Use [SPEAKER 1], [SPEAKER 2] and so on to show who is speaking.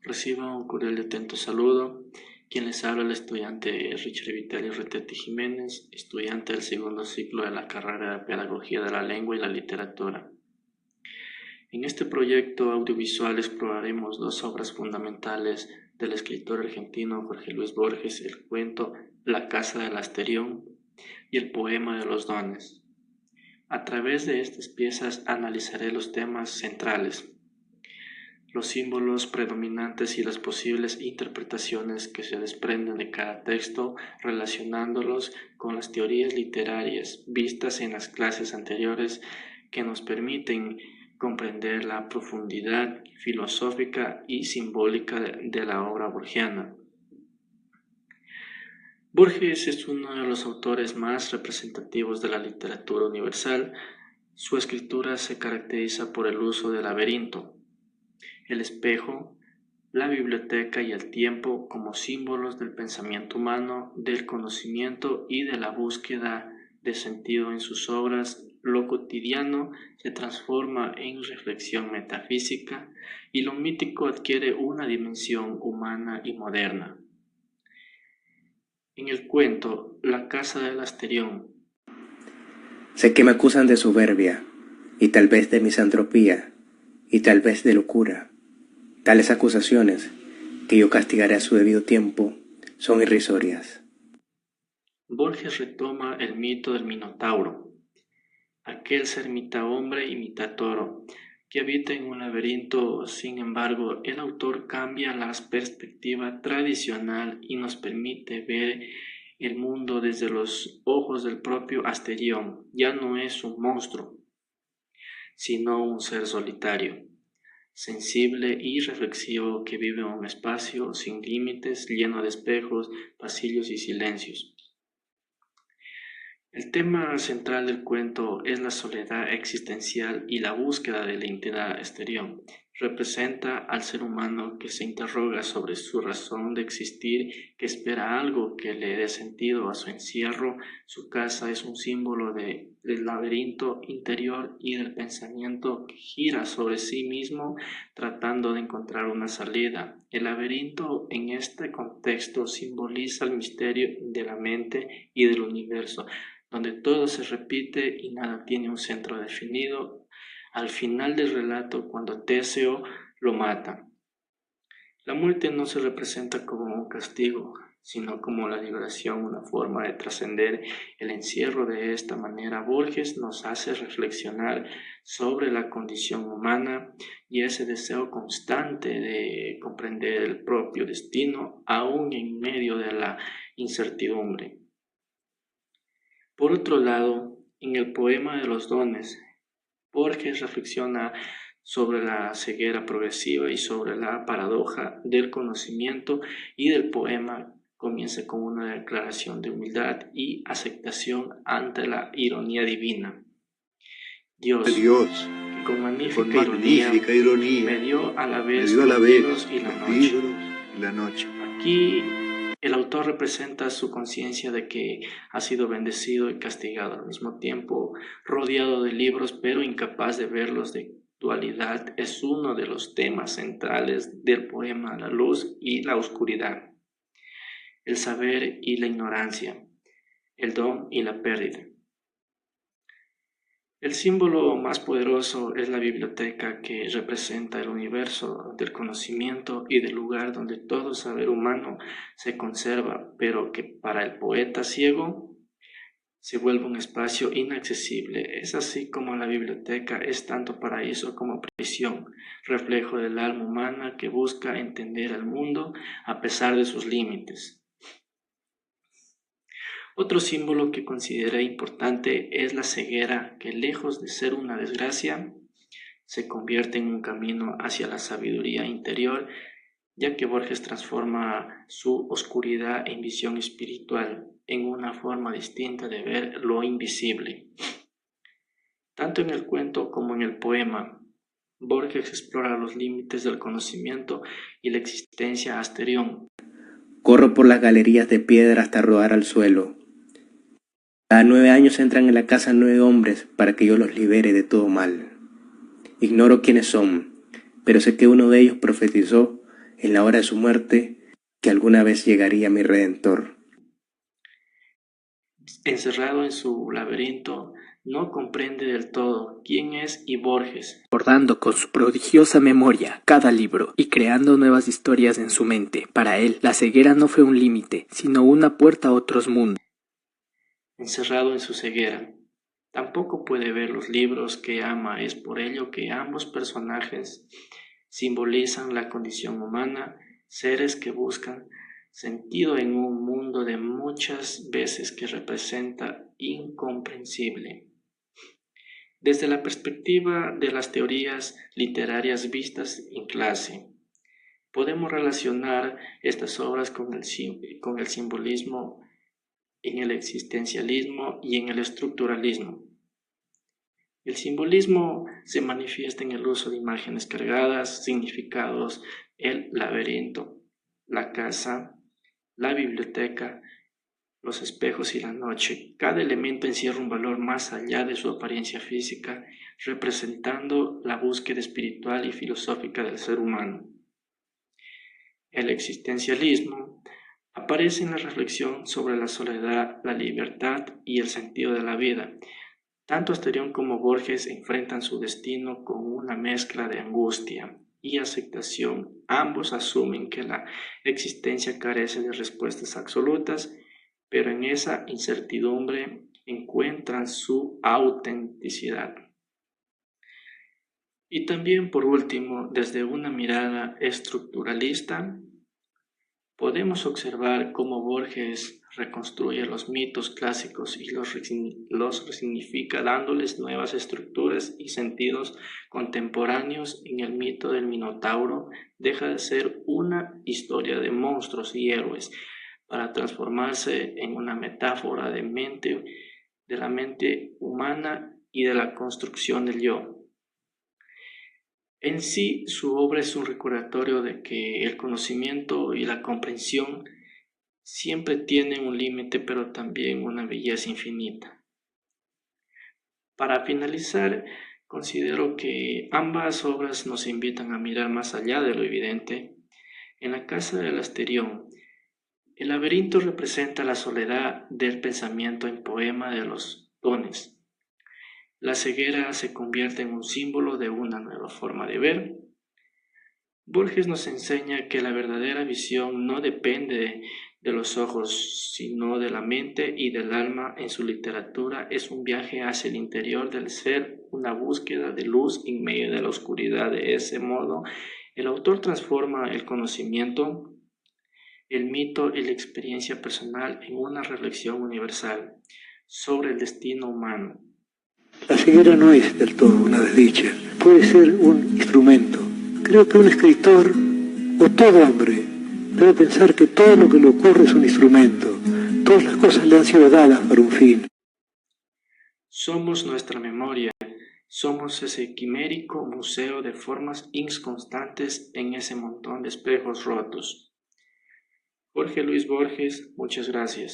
[SPEAKER 1] Reciba un cordial y atento saludo. Quien les habla, el estudiante Richard Vitelio Retete Jiménez, estudiante del segundo ciclo de la carrera de Pedagogía de la Lengua y la Literatura. En este proyecto audiovisual exploraremos dos obras fundamentales del escritor argentino Jorge Luis Borges, el cuento La Casa del Asterión y el poema de los dones. A través de estas piezas analizaré los temas centrales, los símbolos predominantes y las posibles interpretaciones que se desprenden de cada texto, relacionándolos con las teorías literarias vistas en las clases anteriores que nos permiten comprender la profundidad filosófica y simbólica de la obra borgiana. Borges es uno de los autores más representativos de la literatura universal. Su escritura se caracteriza por el uso del laberinto, el espejo, la biblioteca y el tiempo como símbolos del pensamiento humano, del conocimiento y de la búsqueda de sentido en sus obras. Lo cotidiano se transforma en reflexión metafísica y lo mítico adquiere una dimensión humana y moderna. En el cuento La Casa del Asterión.
[SPEAKER 2] Sé que me acusan de soberbia, y tal vez de misantropía, y tal vez de locura. Tales acusaciones, que yo castigaré a su debido tiempo, son irrisorias.
[SPEAKER 1] Borges retoma el mito del Minotauro, aquel ser mitad hombre y mitad toro, que habita en un laberinto. Sin embargo, el autor cambia la perspectiva tradicional y nos permite ver el mundo desde los ojos del propio Asterión. Ya no es un monstruo, sino un ser solitario, sensible y reflexivo que vive en un espacio sin límites, lleno de espejos, pasillos y silencios. El tema central del cuento es la soledad existencial y la búsqueda de la identidad exterior. Representa al ser humano que se interroga sobre su razón de existir, que espera algo que le dé sentido a su encierro. Su casa es un símbolo del laberinto interior y del pensamiento que gira sobre sí mismo tratando de encontrar una salida. El laberinto en este contexto simboliza el misterio de la mente y del universo, donde todo se repite y nada tiene un centro definido. Al final del relato, cuando Teseo lo mata, la muerte no se representa como un castigo, sino como la liberación, una forma de trascender el encierro. De esta manera, Borges nos hace reflexionar sobre la condición humana y ese deseo constante de comprender el propio destino, aún en medio de la incertidumbre. Por otro lado, en el poema de los dones, Borges reflexiona sobre la ceguera progresiva y sobre la paradoja del conocimiento, y del poema comienza con una declaración de humildad y aceptación ante la ironía divina. Dios, que con magnífica ironía me dio a la vez los libros y la noche. Aquí el autor representa su conciencia de que ha sido bendecido y castigado al mismo tiempo, rodeado de libros pero incapaz de verlos. De dualidad es uno de los temas centrales del poema, la luz y la oscuridad, el saber y la ignorancia, el don y la pérdida. El símbolo más poderoso es la biblioteca, que representa el universo del conocimiento y del lugar donde todo saber humano se conserva, pero que para el poeta ciego se vuelve un espacio inaccesible. Es así como la biblioteca es tanto paraíso como prisión, reflejo del alma humana que busca entender el mundo a pesar de sus límites. Otro símbolo que consideré importante es la ceguera, que lejos de ser una desgracia, se convierte en un camino hacia la sabiduría interior, ya que Borges transforma su oscuridad en visión espiritual, en una forma distinta de ver lo invisible. Tanto en el cuento como en el poema, Borges explora los límites del conocimiento y la existencia asterión.
[SPEAKER 2] Corro por las galerías de piedra hasta rodar al suelo. Cada 9 años entran en la casa 9 hombres para que yo los libere de todo mal. Ignoro quiénes son, pero sé que uno de ellos profetizó en la hora de su muerte, que alguna vez llegaría mi Redentor.
[SPEAKER 1] Encerrado en su laberinto, no comprende del todo quién es y Borges,
[SPEAKER 3] recordando con su prodigiosa memoria cada libro y creando nuevas historias en su mente. Para él, la ceguera no fue un límite, sino una puerta a otros mundos.
[SPEAKER 1] Encerrado en su ceguera, tampoco puede ver los libros que ama. Es por ello que ambos personajes simbolizan la condición humana, seres que buscan sentido en un mundo de muchas veces que representa incomprensible. Desde la perspectiva de las teorías literarias vistas en clase, podemos relacionar estas obras con el simbolismo en el existencialismo y en el estructuralismo. El simbolismo se manifiesta en el uso de imágenes cargadas, significados, el laberinto, la casa, la biblioteca, los espejos y la noche. Cada elemento encierra un valor más allá de su apariencia física, representando la búsqueda espiritual y filosófica del ser humano. El existencialismo aparece en la reflexión sobre la soledad, la libertad y el sentido de la vida. Tanto Asterión como Borges enfrentan su destino con una mezcla de angustia y aceptación. Ambos asumen que la existencia carece de respuestas absolutas, pero en esa incertidumbre encuentran su autenticidad. Y también, por último, desde una mirada estructuralista, podemos observar cómo Borges reconstruye los mitos clásicos y los resignifica, dándoles nuevas estructuras y sentidos contemporáneos. En el mito del Minotauro deja de ser una historia de monstruos y héroes para transformarse en una metáfora de la mente humana y de la construcción del yo. En sí, su obra es un recordatorio de que el conocimiento y la comprensión siempre tienen un límite, pero también una belleza infinita. Para finalizar, considero que ambas obras nos invitan a mirar más allá de lo evidente. En la casa del Asterión, el laberinto representa la soledad del pensamiento en poema de los dones. La ceguera se convierte en un símbolo de una nueva forma de ver. Borges nos enseña que la verdadera visión no depende de los ojos, sino de la mente y del alma. En su literatura es un viaje hacia el interior del ser, una búsqueda de luz en medio de la oscuridad. De ese modo, el autor transforma el conocimiento, el mito y la experiencia personal en una reflexión universal sobre el destino humano.
[SPEAKER 4] La ceguera no es del todo una desdicha, puede ser un instrumento. Creo que un escritor, o todo hombre, debe pensar que todo lo que le ocurre es un instrumento. Todas las cosas le han sido dadas para un fin.
[SPEAKER 1] Somos nuestra memoria, somos ese quimérico museo de formas inconstantes en ese montón de espejos rotos. Jorge Luis Borges, muchas gracias.